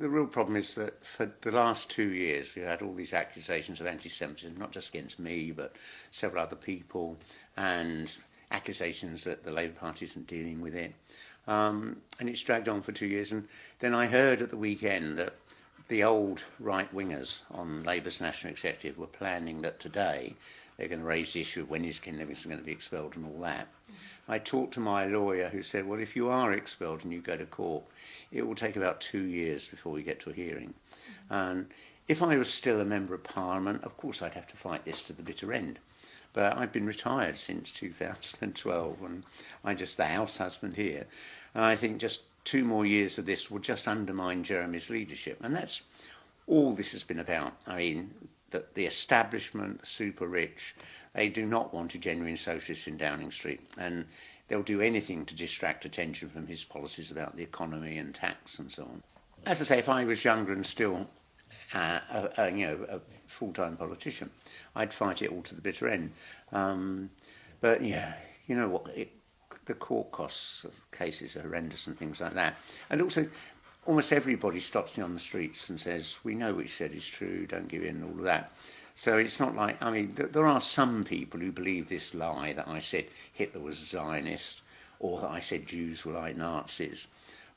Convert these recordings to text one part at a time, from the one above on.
The real problem is that for the last 2 years we've had all these accusations of anti-Semitism, not just against me but several other people, and accusations that the Labour Party isn't dealing with it. And it's dragged on for 2 years. And then I heard at the weekend that the old right-wingers on Labour's National Executive were planning that today they're going to raise the issue of when is Ken Livingstone going to be expelled and all that. I talked to my lawyer who said, well, if you are expelled and you go to court, it will take about 2 years before we get to a hearing. And if I was still a Member of Parliament, of course I'd have to fight this to the bitter end. But I've been retired since 2012 and I'm just the house husband here. And I think just 2 more years of this will just undermine Jeremy's leadership. And that's all this has been about. I mean, the establishment, the super rich, they do not want a genuine socialist in Downing Street. And they'll do anything to distract attention from his policies about the economy and tax and so on. As I say, if I was younger and still a full-time politician, I'd fight it all to the bitter end. But yeah, you know what, the court costs of cases are horrendous and things like that. And also, almost everybody stops me on the streets and says, we know what you said is true, don't give in, all of that. So it's not like, I mean, there are some people who believe this lie that I said Hitler was a Zionist or that I said Jews were like Nazis.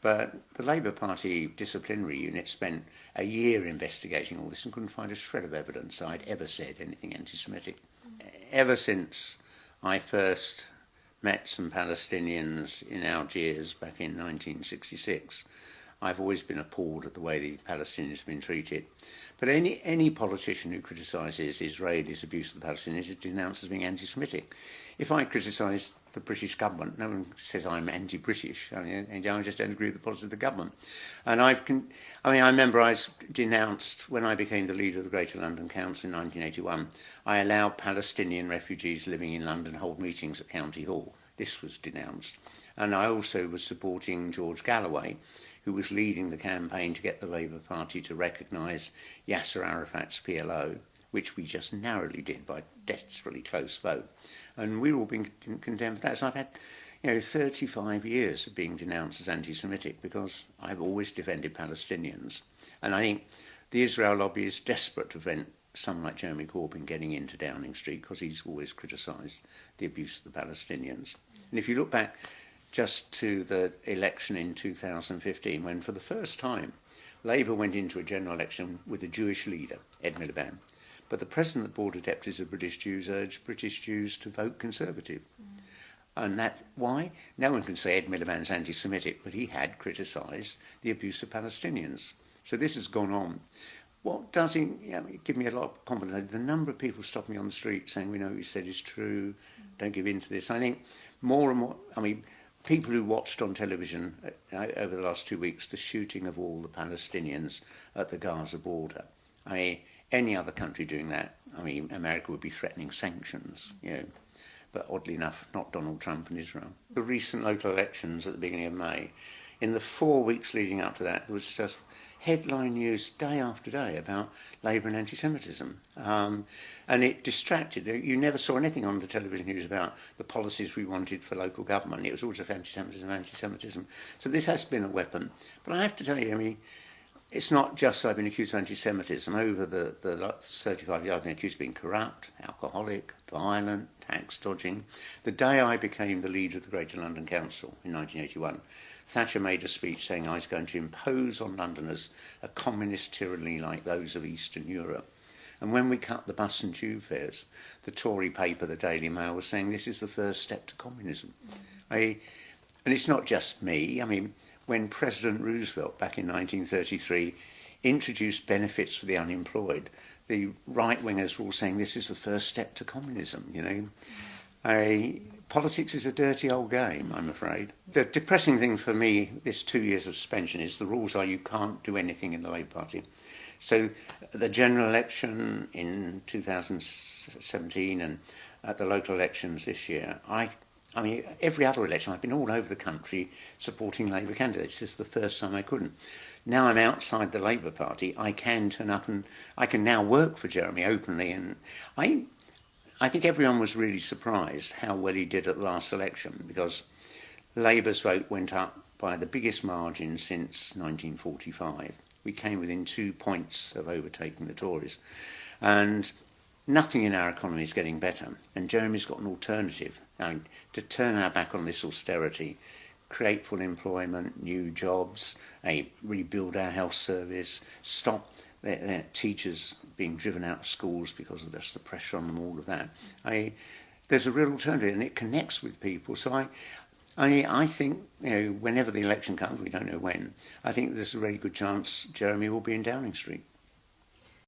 But the Labour Party disciplinary unit spent a year investigating all this and couldn't find a shred of evidence I'd ever said anything anti-Semitic. Ever since I first met some Palestinians in Algiers back in 1966, I've always been appalled at the way the Palestinians have been treated. But any politician who criticises Israelis' abuse of the Palestinians is denounced as being anti-Semitic. If I criticise the British government, no one says I'm anti-British. I just don't agree with the policy of the government. And I remember I was denounced when I became the leader of the Greater London Council in 1981. I allowed Palestinian refugees living in London hold meetings at County Hall. This was denounced. And I also was supporting George Galloway, who was leading the campaign to get the Labour Party to recognise Yasser Arafat's PLO, which we just narrowly did by a desperately close vote. And we've all been condemned for that. So I've had 35 years of being denounced as anti-Semitic because I've always defended Palestinians. And I think the Israel lobby is desperate to prevent someone like Jeremy Corbyn getting into Downing Street because he's always criticised the abuse of the Palestinians. And if you look back just to the election in 2015, when for the first time Labour went into a general election with a Jewish leader, Ed Miliband, but the President of the Board of Deputies of British Jews urged British Jews to vote Conservative. And that, why? No one can say Ed Miliband's anti-Semitic, but he had criticised the abuse of Palestinians. So this has gone on. What does give me a lot of confidence, the number of people stopping me on the street saying, we know what you said is true, don't give in to this. I think more and more, people who watched on television over the last 2 weeks the shooting of all the Palestinians at the Gaza border. Any other country doing that, America would be threatening sanctions, but oddly enough, not Donald Trump and Israel. The recent local elections at the beginning of May, in the 4 weeks leading up to that, there was just headline news day after day about Labour and anti-Semitism. And it distracted. You never saw anything on the television news about the policies we wanted for local government. It was all just anti-Semitism. So this has been a weapon. But I have to tell you, it's not just I've been accused of anti-Semitism. Over the last 35 years, I've been accused of being corrupt, alcoholic, violent, tax dodging. The day I became the leader of the Greater London Council in 1981, Thatcher made a speech saying I was going to impose on Londoners a communist tyranny like those of Eastern Europe. And when we cut the bus and tube fares, the Tory paper, the Daily Mail, was saying this is the first step to communism. And it's not just me. When President Roosevelt, back in 1933, introduced benefits for the unemployed, the right-wingers were all saying this is the first step to communism, Politics is a dirty old game, I'm afraid. The depressing thing for me, this 2 years of suspension, is the rules are you can't do anything in the Labour Party. So the general election in 2017 and at the local elections this year, every other election, I've been all over the country supporting Labour candidates. This is the first time I couldn't. Now I'm outside the Labour Party, I can turn up and I can now work for Jeremy openly. And I think everyone was really surprised how well he did at the last election because Labour's vote went up by the biggest margin since 1945. we came within 2 points of overtaking the Tories. And nothing in our economy is getting better. And Jeremy's got an alternative. To turn our back on this austerity, create full employment, new jobs, rebuild our health service, stop their teachers being driven out of schools because of the pressure on them, all of that. There's a real alternative, and it connects with people. So I think, whenever the election comes, we don't know when, I think there's a really good chance Jeremy will be in Downing Street.